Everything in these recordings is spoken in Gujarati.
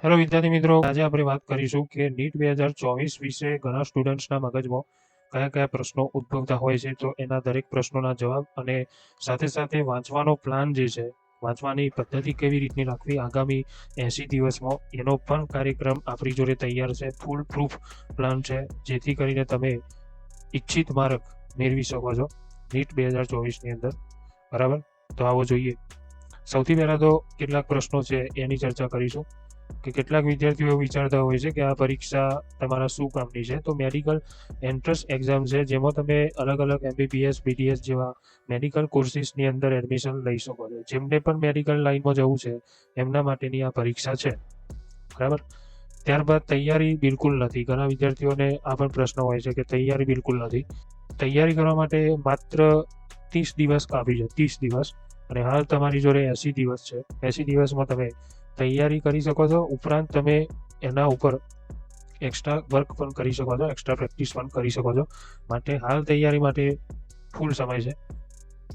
હેલો વિદ્યાર્થી મિત્રો, આજે આપણે વાત કરીશું કે નીટ 2024 વિશે ઘણા સ્ટુડન્ટ્સના મગજમાં કયા કયા પ્રશ્નો ઉદ્ભવતા હોય છે. તો એના દરેક પ્રશ્નોના જવાબ અને સાથે સાથે વાંચવાનો પ્લાન જે છે, વાંચવાની પદ્ધતિ કેવી રીતની રાખવી આગામી 80 દિવસમાં, એનો પણ કાર્યક્રમ આપણી જોડે તૈયાર છે. ફૂલ પ્રૂફ પ્લાન છે, જેથી કરીને તમે ઈચ્છિત માર્ક મેળવી શકો છો નીટ 2024ની અંદર. બરાબર, તો આવો જોઈએ. સૌથી પહેલાં તો કેટલાક પ્રશ્નો છે એની ચર્ચા કરીશું કે કેટલાક વિદ્યાર્થીઓ વિચારતા હોય છે કે આ પરીક્ષા તમારા શું કામની છે. તો મેડિકલ એન્ટ્રન્સ એક્ઝામ છે, જેમાં તમે અલગ અલગ MBBS BDS જેવા મેડિકલ કોર્સિસની અંદર એડમિશન લઈ શકો છો. જેમને પણ મેડિકલ લાઈનમાં જવું છે એમના માટેની આ પરીક્ષા છે. બરાબર, ત્યારબાદ તૈયારી બિલકુલ નથી. ઘણા વિદ્યાર્થીઓને આ પણ પ્રશ્ન હોય છે કે તૈયારી બિલકુલ નથી. તૈયારી કરવા માટે માત્ર 30 દિવસ કાફી છે, 30 દિવસ. અને હાલ તમારી જોડે 80 દિવસ છે. 80 દિવસમાં તમે તૈયારી કરી શકો છો. ઉપરાંત તમે એના ઉપર એક્સ્ટ્રા વર્ક પણ કરી શકો છો, એક્સ્ટ્રા પ્રેક્ટિસ પણ કરી શકો છો. માટે હાલ તૈયારી માટે ફૂલ સમય છે.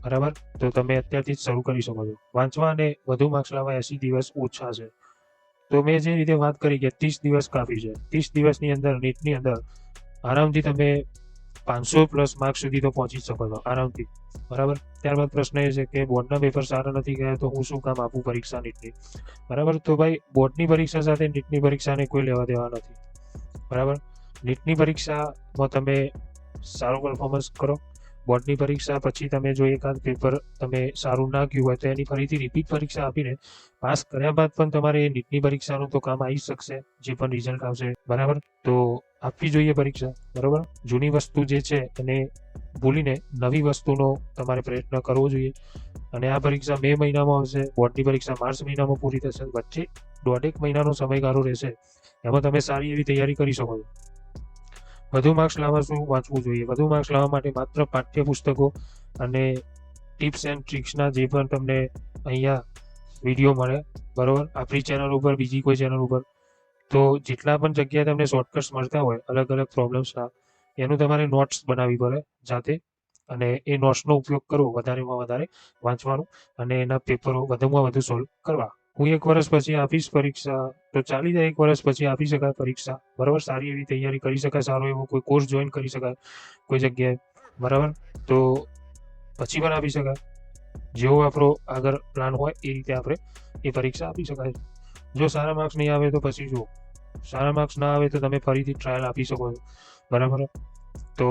બરાબર, તો તમે અત્યારથી જ શરૂ કરી શકો છો. વાંચવા અને વધુ માર્ક્સ લાવવા 80 દિવસ ઓછા છે. તો મેં જે રીતે વાત કરી કે 30 દિવસ કાફી છે. 30 દિવસની અંદર નીટની અંદર આરામથી તમે 500+ માર્ક્સ સુધી તો પહોંચી શકો છો આરામથી. બરાબર, ત્યારબાદ પ્રશ્ન એ છે કે બોર્ડના પેપર સારા નથી ગયા તો હું શું કામ આપું પરીક્ષા નીટની. બરાબર, તો ભાઈ બોર્ડની પરીક્ષા સાથે નીટની પરીક્ષાને કોઈ લેવા દેવા નથી. બરાબર, નીટની પરીક્ષામાં તમે સારું પરફોર્મન્સ કરો. બોર્ડની પરીક્ષા પછી તમે જો એકાદ પેપર તમે સારું ના ગયું હોય તો એની ફરીથી રિપીટ પરીક્ષા આપીને પાસ કર્યા બાદ પણ તમારે નીટની પરીક્ષાનું તો કામ આવી શકશે, જે પણ રિઝલ્ટ આવશે. બરાબર, તો આપવી જોઈએ પરીક્ષા. બરાબર, જૂની વસ્તુ જે છે એને ભૂલીને નવી વસ્તુનો તમારે પ્રયત્ન કરવો જોઈએ. અને આ પરીક્ષા મે મહિનામાં આવશે, બોર્ડની પરીક્ષા માર્ચ મહિનામાં પૂરી થશે. વચ્ચે 1.5 મહિનાનો સમયગાળો રહેશે, એમાં તમે સારી એવી તૈયારી કરી શકો છો. વધુ માર્ક્સ લાવવા શું વાંચવું જોઈએ? વધુ માર્ક્સ લાવવા માટે માત્ર પાઠ્યપુસ્તકો અને ટિપ્સ એન્ડ ટ્રિક્સના જે પણ તમને અહીંયા વિડીયો મળે, બરાબર, આપણી ચેનલ ઉપર, બીજી કોઈ ચેનલ ઉપર, તો જેટલા પણ જગ્યાએ તમને શોર્ટકટ્સ મળતા હોય અલગ અલગ પ્રોબ્લેમ્સના, એનું તમારે નોટ્સ બનાવવી પડે જાતે. અને એ નોટ્સનો ઉપયોગ કરવો વધારેમાં વધારે વાંચવાનું અને એના પેપરો વધુમાં વધુ સોલ્વ કરવા. હું 1 વર્ષ પછી આપીશ પરીક્ષા તો ચાલી જાય, 1 વર્ષ પછી આપી શકાય પરીક્ષા. બરાબર, સારી એવી તૈયારી કરી શકાય, સારો એવો કોઈ કોર્સ જોઈન કરી શકાય કોઈ જગ્યાએ. બરાબર, તો પછી પણ આપી શકાય. જેવો આપણો આગળ પ્લાન હોય એ રીતે આપણે એ પરીક્ષા આપી શકાય. જો સારા માર્ક્સ નહીં આવે તો પછી જુઓ, સારા માર્ક્સ ના આવે તો તમે ફરીથી ટ્રાયલ આપી શકો છો. બરાબર, તો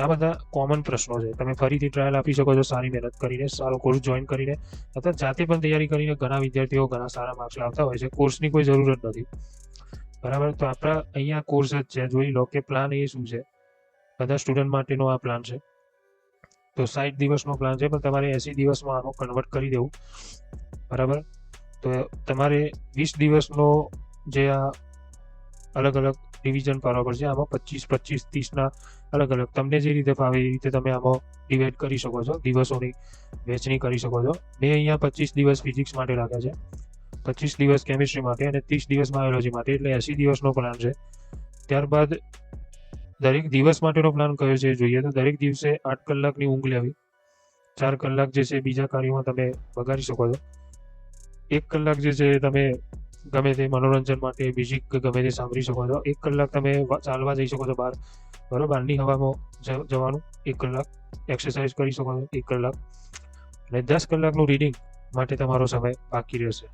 આ બધા કોમન પ્રશ્નો છે. તમે ફરીથી ટ્રાયલ આપી શકો છો સારી મહેનત કરીને, સારો કોર્સ જોઈન કરીને, અથવા જાતે પણ તૈયારી કરીને. ઘણા વિદ્યાર્થીઓ ઘણા સારા માર્ક્સ લાવતા હોય છે, કોર્સની કોઈ જરૂરત નથી. બરાબર, તો આપણા અહીંયા કોર્સ જ છે. જોઈ લો કે પ્લાન એ શું છે. બધા સ્ટુડન્ટ માટેનો આ પ્લાન છે. તો 60 દિવસનો પ્લાન છે, પણ તમારે 80 દિવસમાં આનો કન્વર્ટ કરી દેવું. બરાબર, તો તમારે 20 દિવસનો જે આ અલગ અલગ ડિવિઝન કરવા પડશે. આમાં 25, 25, 30ના અલગ અલગ તમને જે રીતે ફાવે એ રીતે તમે આમાં ડિવાઈડ કરી શકો છો, દિવસોની વહેંચણી કરી શકો છો. મેં અહીંયા 25 દિવસ ફિઝિક્સ માટે રાખ્યા છે, 25 દિવસ કેમિસ્ટ્રી માટે અને 30 દિવસ બાયોલોજી માટે, એટલે 80 દિવસનો પ્લાન છે. ત્યારબાદ દરેક દિવસ માટેનો પ્લાન કયો છે જોઈએ તો દરેક દિવસે 8 કલાકની ઊંઘ લેવી. 4 કલાક જે છે બીજા કાર્યોમાં તમે બગાડી શકો છો. 1 કલાક જે છે તમે ગમે તે મનોરંજન માટે મ્યુઝિક ગમે તે સાંભળી શકો છો. 1 કલાક તમે ચાલવા જઈ શકો છો બહાર, બરાબર, બહારની હવામાં જવાનું. 1 કલાક એક્સરસાઇઝ કરી શકો છો 1 કલાક. અને 10 કલાકનું રીડિંગ માટે તમારો સમય બાકી રહેશે.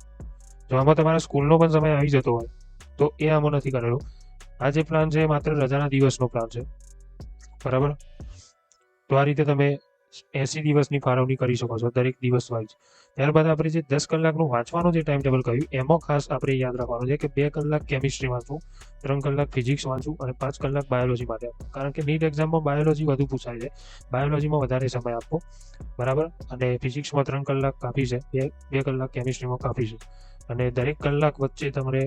જો આમાં તમારા સ્કૂલનો પણ સમય આવી જતો હોય તો એ આમાં નથી કરેલો. આ જે પ્લાન છે એ માત્ર રજાના દિવસનો પ્લાન છે. બરાબર, તો આ રીતે તમે 80 દિવસની ફાળવણી કરી શકો છો દરેક દિવસ વાઇઝ. ત્યારબાદ આપણે જે 10 કલાકનું વાંચવાનું જે ટાઈમ ટેબલ કહ્યું, એમાં ખાસ આપણે યાદ રાખવાનું છે કે 2 કલાક કેમિસ્ટ્રી વાંચવું, 3 કલાક ફિઝિક્સ વાંચવું અને 5 કલાક બાયોલોજી માટે. કારણ કે નીટ એક્ઝામમાં બાયોલોજી વધુ પૂછાય છે, બાયોલોજીમાં વધારે સમય આપવો. બરાબર, અને ફિઝિક્સમાં 3 કલાક કાફી છે, 2 કલાક કેમિસ્ટ્રીમાં કાફી છે. અને દરેક કલાક વચ્ચે તમારે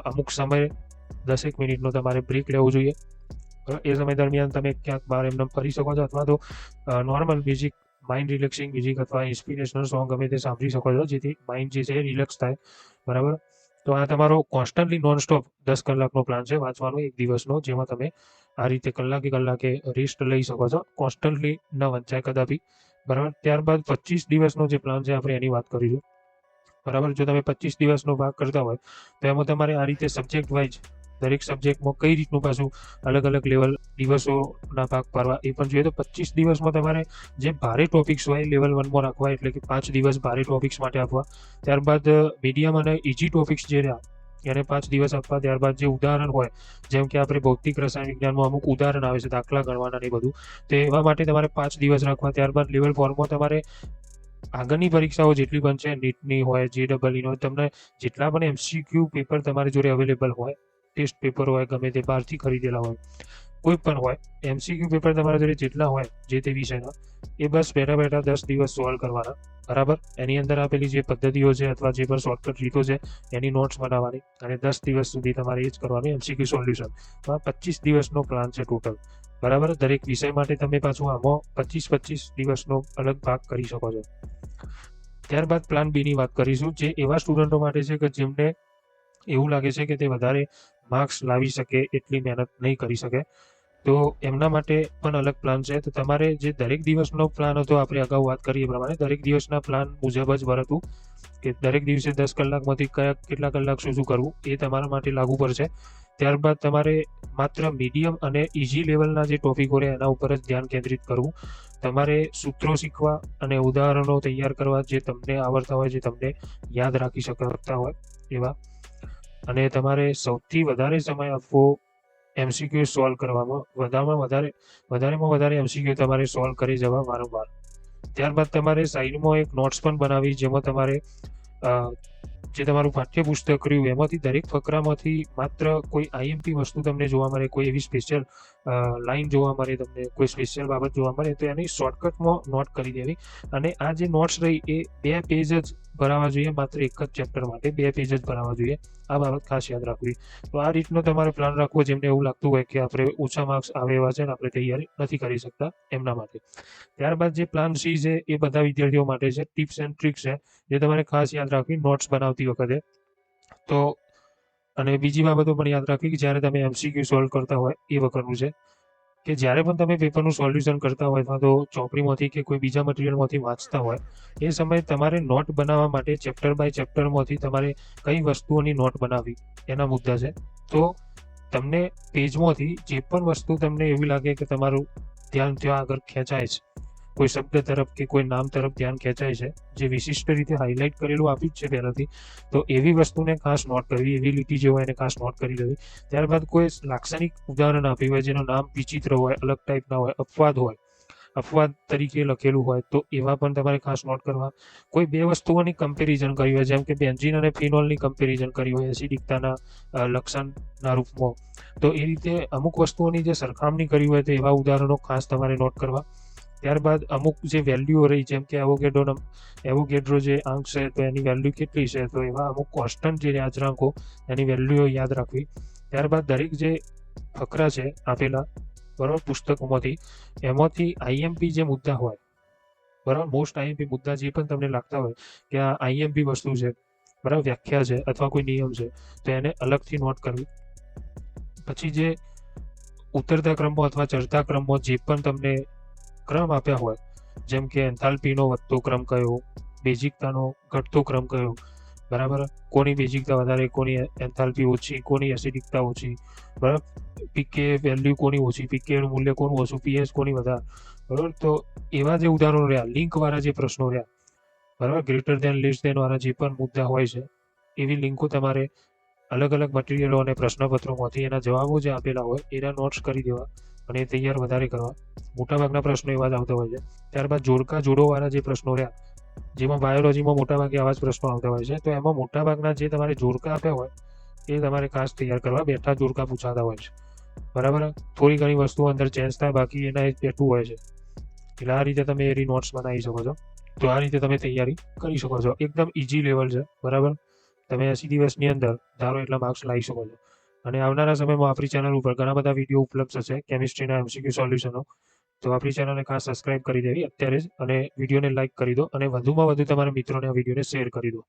અમુક સમય 10 મિનિટનો તમારે બ્રેક લેવું જોઈએ. એ સમય દરમિયાન તમે ક્યાંક બહાર એમને ફરી શકો છો, અથવા તો normal music, mind relaxing music અથવા ઇન્સ્પિરેશનલ સોંગ ગમે તે સાંભળી શકો છો, જેથી માઇન્ડ જે છે રિલેક્સ થાય. બરાબર, તો આ તમારો કોન્સ્ટન્ટલી નોનસ્ટોપ 10 કલાકનો પ્લાન છે વાંચવાનો એક દિવસનો, જેમાં તમે આ રીતે કલાકે કલાકે રેસ્ટ લઈ શકો છો. કોન્સ્ટન્ટલી ન વંચાય કદાપી. બરાબર, ત્યારબાદ 25 દિવસનો જે પ્લાન છે આપણે એની વાત કરીશું. બરાબર. જો તમે 25 દિવસનો ભાગ કરતા હોય તો એમાં તમારે આ રીતે સબ્જેક્ટ વાઇઝ દરેક સબ્જેક્ટમાં કઈ રીતનું પાછું અલગ અલગ લેવલ દિવસોના ભાગ પાડવા એ પણ જોઈએ. તો 25 દિવસમાં તમારે જે ભારે ટોપિક્સ હોય લેવલ 1માં રાખવા, એટલે કે 5 દિવસ ભારે ટોપિક્સ માટે આપવા. ત્યારબાદ મીડિયમ અને ઇઝી ટોપિક્સ જે રહ્યા એને 5 દિવસ આપવા. ત્યારબાદ જે ઉદાહરણ હોય, જેમ કે આપણે ભૌતિક રસાયણ વિજ્ઞાનમાં અમુક ઉદાહરણ આવે છે, દાખલા ગણવાના ને બધું, તો એવા માટે તમારે 5 દિવસ રાખવા. ત્યારબાદ લેવલ 4માં તમારે આગળની પરીક્ષાઓ જેટલી પણ છે, નીટની હોય, JEE હોય, તમને જેટલા પણ MCQ પેપર તમારી જોડે અવેલેબલ હોય, ટેસ્ટ પેપર હોય, ગમે તે બહારથી ખરીદેલા હોય, કોઈ પણ હોય, MCQ પેપર તમારા જોડે જેટલા હોય જે તે વિષયના, એ બસ બેઠા બેઠા 10 દિવસ સોલ્વ કરવાના. બરાબર. એની અંદર આપેલી જે પદ્ધતિઓ છે અથવા જે પણ શોર્ટકટ રીતો છે એની નોટ્સ બનાવવાની અને 10 દિવસ સુધી તમારે એ જ કરવાનું MCQ સોલ્યુશન. તો આ 25 દિવસનો પ્લાન છે ટોટલ. બરાબર. દરેક વિષય માટે તમે પાછું આમાં 25 દિવસનો અલગ ભાગ કરી શકો છો. ત્યારબાદ પ્લાન બીની વાત કરીશું, જે એવા સ્ટુડન્ટો માટે છે કે જેમને એવું લાગે છે કે તે વધારે માર્ક્સ લાવી શકે એટલી મહેનત નહીં કરી શકે, તો એમના માટે પણ અલગ પ્લાન છે. તો તમારે જે દરેક દિવસનો પ્લાન હતો, આપણે અગાઉ વાત કરી એ પ્રમાણે દરેક દિવસના પ્લાન મુજબ જ વર્તવું, કે દરેક દિવસે 10 કલાકમાંથી કેટલા કલાક શું કરવું એ તમારા માટે લાગુ પડશે. ત્યારબાદ તમારે માત્ર મીડિયમ અને ઇઝી લેવલના જે ટોપિકો રહે એના ઉપર જ ધ્યાન કેન્દ્રિત કરવું. તમારે સૂત્રો શીખવા અને ઉદાહરણો તૈયાર કરવા જે તમને આવડતા હોય, જે તમને યાદ રાખી શકતા હોય એવા. અને તમારે સૌથી વધારે સમય આપવો MCQ સોલ્વ કરવામાં. વધારેમાં વધારે MCQ તમારે સોલ્વ કરી જવા વારંવાર. ત્યારબાદ તમારે સાઈડમાં એક નોટ્સ પણ બનાવી, જેમાં તમારે જે તમારું પાઠ્યપુસ્તક રહ્યું એમાંથી દરેક ફકરામાંથી માત્ર કોઈ IMP વસ્તુ તમને જોવા મળે, કોઈ એવી સ્પેશિયલ લાઈન જોવા મળે, તમને કોઈ સ્પેશિયલ બાબત જોવા મળે, તો એની શોર્ટકટમાં નોટ કરી દેવી. અને આ જે નોટ્સ રહી એ 2 પેજ જ ભરાવા જોઈએ, માત્ર એક જ ચેપ્ટર માટે 2 પેજ જ ભરાવા જોઈએ. આ બાબત ખાસ યાદ રાખવી. તો આ રીતનો તમારે પ્લાન રાખવો, જેમને એવું લાગતું હોય કે આપણે ઓછા માર્ક્સ આવે એવા છે ને આપણે તૈયારી નથી કરી શકતા એમના માટે. ત્યારબાદ જે પ્લાન C છે એ બધા વિદ્યાર્થીઓ માટે છે. ટિપ્સ એન્ડ ટ્રિક્સ છે જે તમારે ખાસ યાદ રાખવી નોટ્સ બનાવતી વખતે. તો અને બીજી બાબતો પણ યાદ રાખવી કે જ્યારે તમે MCQ સોલ્વ કરતા હોય એ વખતનું છે કે જ્યારે પણ તમે પેપરનું સોલ્યુશન કરતા હોય અથવા તો ચોપડીમાંથી કે કોઈ બીજા મટીરિયલમાંથી વાંચતા હોય, એ સમયે તમારે નોટ બનાવવા માટે ચેપ્ટર બાય ચેપ્ટરમાંથી તમારે કઈ વસ્તુઓની નોટ બનાવવી એના મુદ્દા છે. તો તમને પેજમાંથી જે પણ વસ્તુ તમને એવી લાગે કે તમારું ધ્યાન ત્યાં આગળ ખેંચાય છે, કોઈ શબ્દ તરફ કે કોઈ નામ તરફ ધ્યાન ખેંચાય છે, જે વિશિષ્ટ રીતે હાઇલાઇટ કરેલું આપ્યું જ છે પહેલાથી, તો એવી વસ્તુને ખાસ નોટ કરવી, એવી લીટી જે હોય એને ખાસ નોટ કરી લેવી. ત્યારબાદ કોઈ લાક્ષણિક ઉદાહરણ આપ્યું હોય જેનું નામ વિચિત્ર હોય, અલગ ટાઈપના હોય, અપવાદ હોય, અપવાદ તરીકે લખેલું હોય, તો એવા પણ તમારે ખાસ નોટ કરવા. કોઈ 2 વસ્તુઓની કમ્પેરિઝન કરી હોય, જેમ કે બેન્ઝીન અને ફિનોલની કમ્પેરિઝન કરી હોય એસિડિકતાના લક્ષણના રૂપમાં, તો એ રીતે અમુક વસ્તુઓની જે સરખામણી કરી હોય તો એવા ઉદાહરણો ખાસ તમારે નોટ કરવા. ત્યારબાદ અમુક જે વેલ્યુઓ રહી, જેમ કે એવોગેડ્રો જે આંક છે તો એની વેલ્યુ કેટલી છે, તો એવા અમુક કોન્સ્ટન્ટ જે અચળાંકો એની વેલ્યુઓ યાદ રાખવી. ત્યારબાદ દરેક જે ફકરા છે આપેલા, બરાબર, પુસ્તકોમાંથી, એમાંથી IMP જે મુદ્દા હોય, બરાબર, મોસ્ટ IMP મુદ્દા જે પણ તમને લાગતા હોય કે આ IMP વસ્તુ છે, બરાબર, વ્યાખ્યા છે અથવા કોઈ નિયમ છે, તો એને અલગથી નોટ કરવી. પછી જે ઉતરતા ક્રમમાં અથવા ચડતા ક્રમમાં જે પણ તમને ક્રમ આપ્યા હોય, જેમ કે એન્થાલ્પીનો વધતો ક્રમ કયો, બેઝિકતાનો ઘટતો ક્રમ કયો, બરાબર, કોની બેઝિકતા વધારે, કોની એન્થાલ્પી ઓછી, કોની એસિડિકતા ઓછી, બરાબર, પીકે વેલ્યુ કોની ઓછી, પીકેનું મૂલ્ય કોનું ઓછું, PS કોની વધારે, બરાબર. તો એવા જે ઉદાહરણો રહ્યા, લિંકવાળા જે પ્રશ્નો રહ્યા, બરાબર, ગ્રેટર ધેન લેસ ધેન વાળા જે પણ મુદ્દા હોય છે, એવી લિંકો તમારે અલગ અલગ મટીરિયલો અને પ્રશ્નપત્રોમાંથી એના જવાબો જે આપેલા હોય એના નોટ્સ કરી દેવા અને તૈયાર વધારે કરવા. મોટાભાગના પ્રશ્નો એવા જ આવતા હોય છે. ત્યારબાદ જોડકા જોડોવાળા જે પ્રશ્નો રહ્યા, જેમાં બાયોલોજીમાં મોટાભાગે આવા જ પ્રશ્નો આવતા હોય છે, તો એમાં મોટાભાગના જે તમારે જોડકા આપ્યા હોય એ તમારે ખાસ તૈયાર કરવા. બેઠા જોડકા પૂછાતા હોય છે, બરાબર. થોડી ઘણી વસ્તુઓ અંદર ચેન્જ થાય, બાકી એના એ બેઠું હોય છે. એટલે આ રીતે તમે એની નોટ્સ બનાવી શકો છો. તો આ રીતે તમે તૈયારી કરી શકો છો. એકદમ ઇઝી લેવલ છે, બરાબર. તમે 80 દિવસની અંદર ધારો એટલા માર્ક્સ લાવી શકો છો. અને આવનારા સમયમાં આપણી ચેનલ ઉપર ઘણા બધા વિડીયો ઉપલબ્ધ છે કેમિસ્ટ્રીના MCQ સોલ્યુશનો. તો આપણી ચેનલને ખાસ સબસ્ક્રાઇબ કરી દેવી અત્યારે જ, અને વિડીયોને લાઇક કરી દો અને વધુમાં વધુ તમારા મિત્રોને આ વિડીયોને શેર કરી દો.